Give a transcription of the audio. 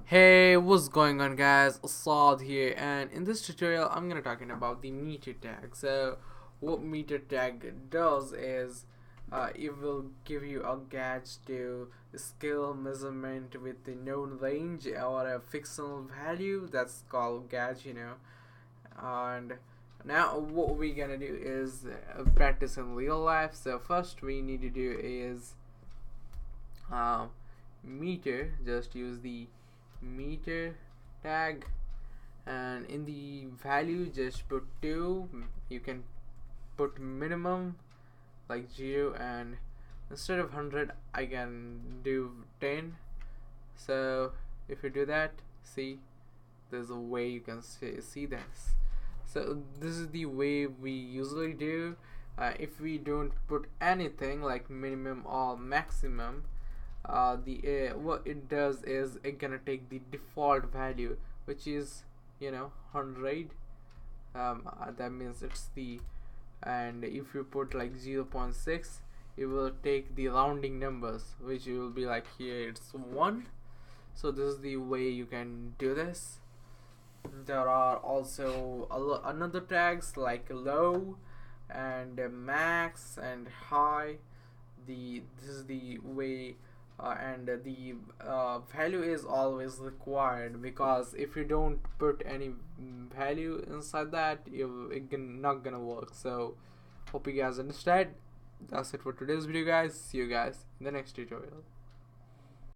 Hey, what's going on guys? Assad here, and in this tutorial I'm gonna talking about the meter tag. So what meter tag does is it will give you a gauge to scale measurement with the known range or a fictional value. That's called gauge. And now what we're gonna do is practice in real life. So first we need to do is meter. Just use the meter tag, and in the value just put 2. You can put minimum like 0, and instead of 100 I can do 10. So if you do that, see, there's a way you can see this. So this is the way we usually do. If we don't put anything like minimum or maximum, what it does is it gonna take the default value, which is 100. That means it's the, and if you put like 0.6, it will take the rounding numbers, which will be like here it's 1. So this is the way you can do this. There are also another tags like low and max and high. This is the way, and the value is always required, because if you don't put any value inside that, not gonna work. So hope you guys understand. That's it for today's video guys. See you guys in the next tutorial.